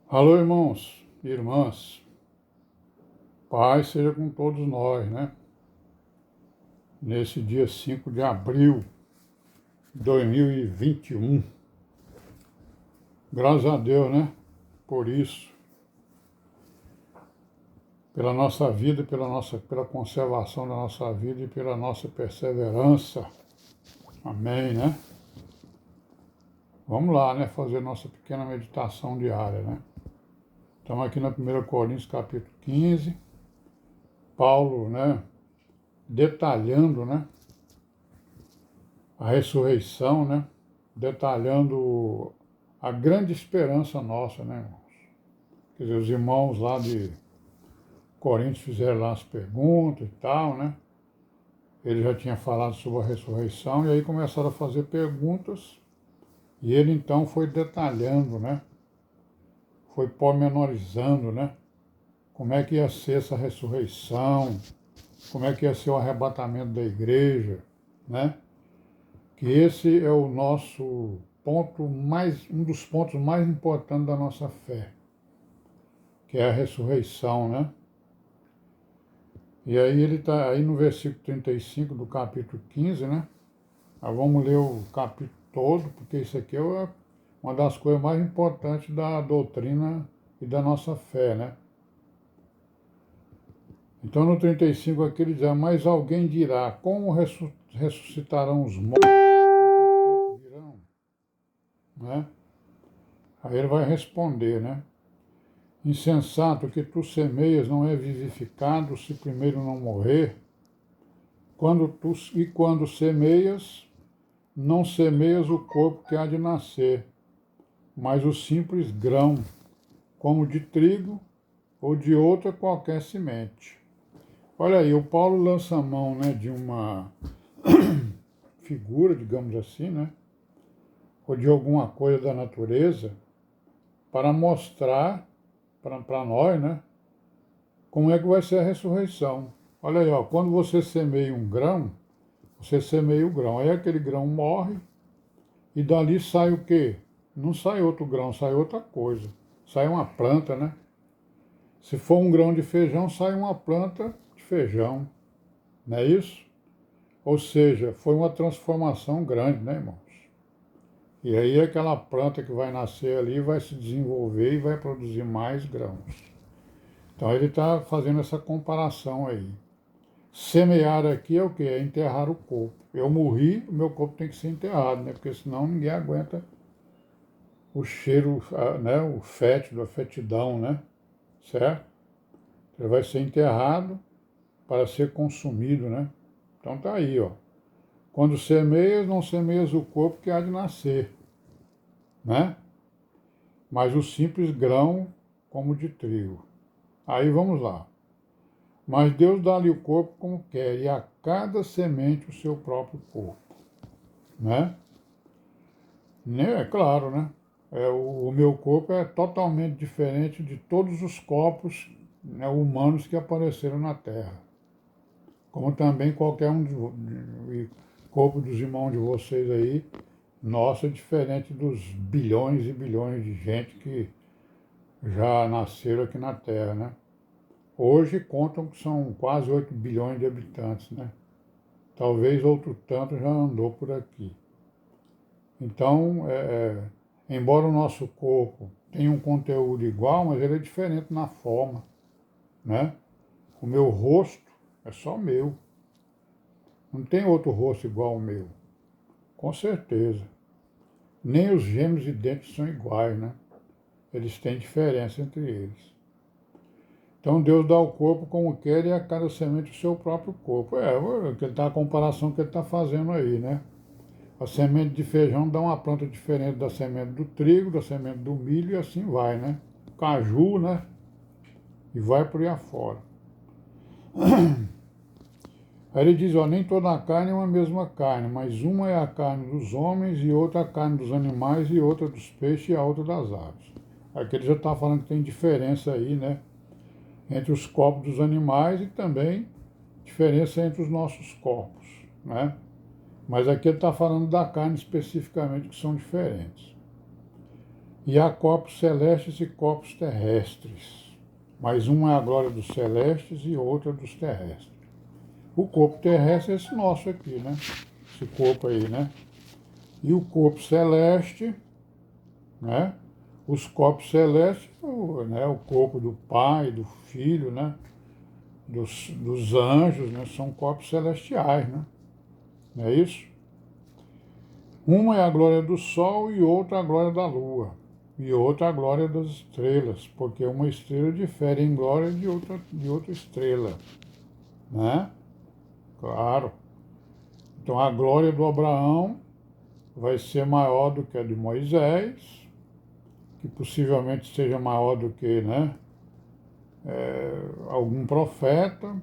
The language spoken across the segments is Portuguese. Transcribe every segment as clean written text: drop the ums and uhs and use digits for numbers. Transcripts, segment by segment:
Alô, irmãos e irmãs, paz seja com todos nós, né? Nesse dia 5 de abril de 2021. Graças a Deus, né? Por isso, pela nossa vida, pela conservação da nossa vida e pela nossa perseverança. Amém, né? Vamos lá, né? Fazer nossa pequena meditação diária, né? Estamos aqui na 1 Coríntios, capítulo 15. Paulo, né? Detalhando, né? A ressurreição, né? Detalhando a grande esperança nossa, né, irmãos? Quer dizer, os irmãos lá de Coríntios fizeram lá as perguntas e tal, né? Ele já tinha falado sobre a ressurreição e aí começaram a fazer perguntas e ele então foi detalhando, né? Foi pormenorizando, né? Como é que ia ser essa ressurreição, como é que ia ser o arrebatamento da igreja, né? Que esse é o nosso ponto mais, um dos pontos mais importantes da nossa fé, que é a ressurreição, né? E aí ele está aí no versículo 35 do capítulo 15, né? Vamos ler o capítulo todo, porque isso aqui é uma das coisas mais importantes da doutrina e da nossa fé, né? Então no 35 aqui ele diz, mas alguém dirá, como ressuscitarão os mortos? Virão, né? Aí ele vai responder, né? Insensato, que tu semeias não é vivificado se primeiro não morrer? Quando semeias, não semeias o corpo que há de nascer, mas o simples grão, como de trigo ou de outra qualquer semente. Olha aí, o Paulo lança a mão, né, de uma figura, digamos assim, né, ou de alguma coisa da natureza, para mostrar para nós, né, como é que vai ser a ressurreição. Olha aí, ó, quando você semeia um grão, você semeia o grão, aí aquele grão morre e dali sai o quê? Não sai outro grão, sai outra coisa. Sai uma planta, né? Se for um grão de feijão, sai uma planta de feijão, não é isso? Ou seja, foi uma transformação grande, né, irmãos? E aí aquela planta que vai nascer ali vai se desenvolver e vai produzir mais grãos. Então ele está fazendo essa comparação aí. Semear aqui é o quê? É enterrar o corpo. Eu morri, o meu corpo tem que ser enterrado, né? Porque senão ninguém aguenta o cheiro, né? O fétido, a fetidão, né? Certo? Ele vai ser enterrado para ser consumido, né? Então tá aí, ó. Quando semeias, não semeias o corpo que há de nascer, né? Mas o simples grão como de trigo. Aí vamos lá. Mas Deus dá-lhe o corpo como quer, e a cada semente o seu próprio corpo, né? É claro, né? O meu corpo é totalmente diferente de todos os corpos, né, humanos que apareceram na Terra. Como também qualquer um corpo dos irmãos de vocês aí, nosso é diferente dos bilhões e bilhões de gente que já nasceram aqui na Terra, né? Hoje contam que são quase 8 bilhões de habitantes, né? Talvez outro tanto já andou por aqui. Então, embora o nosso corpo tenha um conteúdo igual, mas ele é diferente na forma, né? O meu rosto é só meu. Não tem outro rosto igual ao meu. Com certeza. Nem os gêmeos idênticos são iguais, né? Eles têm diferença entre eles. Então Deus dá o corpo como quer e a cada semente o seu próprio corpo. A comparação que ele está fazendo aí, né? A semente de feijão dá uma planta diferente da semente do trigo, da semente do milho e assim vai, né? Caju, né? E vai por aí afora. Aí ele diz, ó, nem toda a carne é uma mesma carne, mas uma é a carne dos homens e outra a carne dos animais e outra dos peixes e a outra das aves. Aqui ele já está falando que tem diferença aí, né? Entre os corpos dos animais e também diferença entre os nossos corpos, né? Mas aqui ele está falando da carne especificamente, que são diferentes. E há corpos celestes e corpos terrestres, mas uma é a glória dos celestes e outra dos terrestres. O corpo terrestre é esse nosso aqui, né? Esse corpo aí, né? E o corpo celeste, né? Os corpos celestes, né? O corpo do Pai, do Filho, né? Dos anjos, né? São corpos celestiais, né? Não é isso? Uma é a glória do sol e outra a glória da lua. E outra a glória das estrelas, porque uma estrela difere em glória de outra estrela, né? Claro. Então a glória do Abraão vai ser maior do que a de Moisés, que possivelmente seja maior do que, né, algum profeta.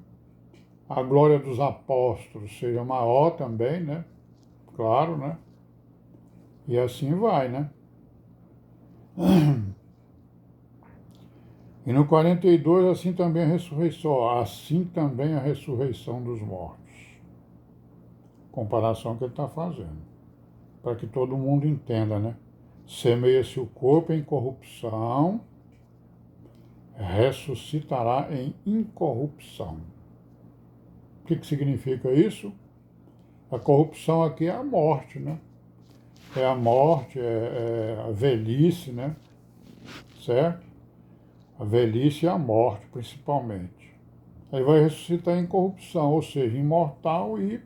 A glória dos apóstolos seja maior também, né? Claro, né? E assim vai, né? E no 42, assim também a ressurreição dos mortos. Comparação que ele está fazendo, para que todo mundo entenda, né? Semeia-se o corpo em corrupção, ressuscitará em incorrupção. O que significa isso? A corrupção aqui é a morte, né? É a morte, é a velhice, né? Certo? A velhice e a morte, principalmente. Aí vai ressuscitar em corrupção, ou seja, imortal e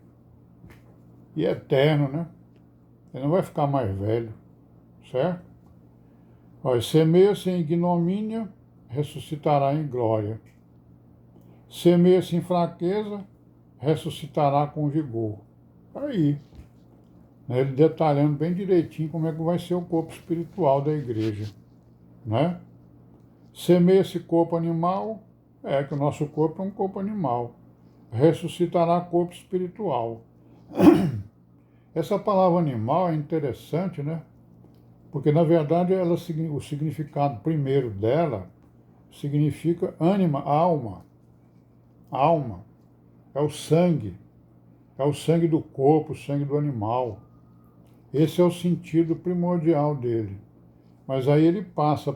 eterno, né? Ele não vai ficar mais velho, certo? Olha, semeia-se em ignomínia, ressuscitará em glória. Semeia-se em fraqueza, ressuscitará com vigor. Aí, né, ele detalhando bem direitinho como é que vai ser o corpo espiritual da igreja, né? Semeia-se corpo animal, que o nosso corpo é um corpo animal. Ressuscitará corpo espiritual. Essa palavra animal é interessante, né? Porque, na verdade, o significado primeiro dela significa ânima, alma. Alma é o sangue do corpo, o sangue do animal. Esse é o sentido primordial dele. Mas aí ele passa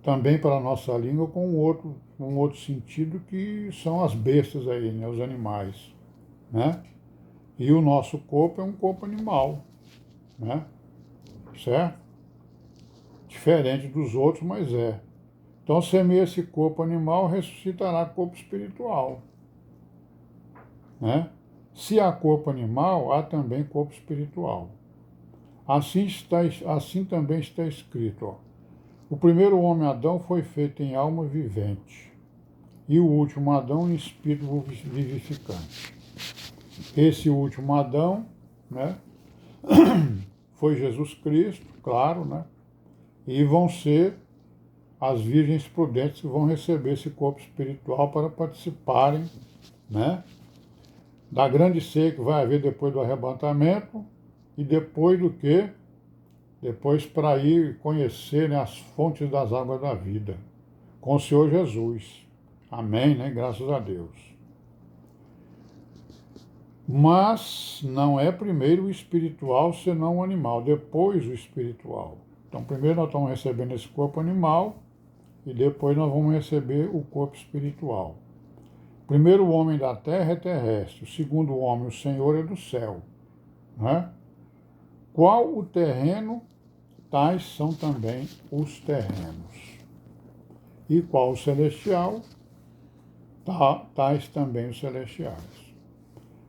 também para a nossa língua com um outro sentido, que são as bestas aí, né, os animais, né? E o nosso corpo é um corpo animal, né? Certo? Diferente dos outros, mas é. Então, semeia esse corpo animal, ressuscitará corpo espiritual, né? Se há corpo animal, há também corpo espiritual. Assim também está escrito, ó. O primeiro homem Adão foi feito em alma vivente, e o último Adão em espírito vivificante. Esse último Adão, né, foi Jesus Cristo, claro, né? E vão ser as virgens prudentes que vão receber esse corpo espiritual para participarem, né, da grande ceia que vai haver depois do arrebatamento e depois do que? Depois para ir conhecer, né, as fontes das águas da vida com o Senhor Jesus. Amém, né? Graças a Deus. Mas não é primeiro o espiritual, senão o animal, depois o espiritual. Então, primeiro nós estamos recebendo esse corpo animal e depois nós vamos receber o corpo espiritual. O primeiro homem da terra é terrestre, o segundo homem, o Senhor, é do céu, né? Qual o terreno, tais são também os terrenos. E qual o celestial, tais também os celestiais.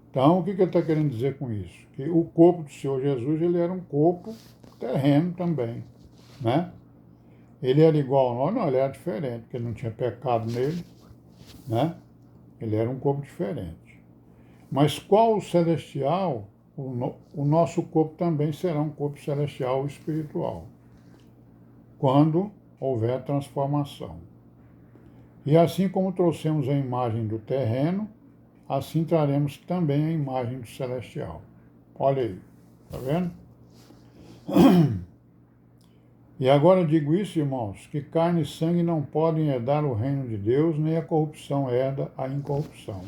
Então, o que ele está querendo dizer com isso? Que o corpo do Senhor Jesus, ele era um corpo terreno também, né? Ele era igual ao nosso? Não, ele era diferente, porque não tinha pecado nele, né? Ele era um corpo diferente. Mas qual o celestial? O nosso corpo também será um corpo celestial ou espiritual, quando houver transformação. E assim como trouxemos a imagem do terreno, assim traremos também a imagem do celestial. Olha aí, tá vendo? E agora digo isso, irmãos, que carne e sangue não podem herdar o reino de Deus, nem a corrupção herda a incorrupção.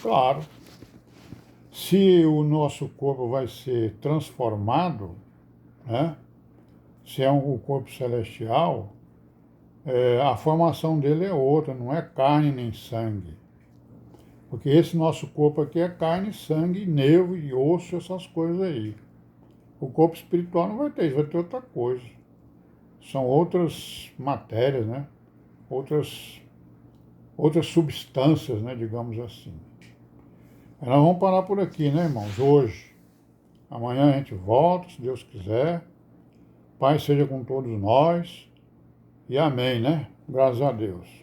Claro, se o nosso corpo vai ser transformado, né, se é um corpo celestial, a formação dele é outra, não é carne nem sangue. Porque esse nosso corpo aqui é carne, sangue, nervo e osso, essas coisas aí. O corpo espiritual não vai ter isso, vai ter outra coisa. São outras matérias, né? Outras substâncias, né? Digamos assim. Nós vamos parar por aqui, né, irmãos? Hoje. Amanhã a gente volta, se Deus quiser. Pai seja com todos nós. E amém, né? Graças a Deus.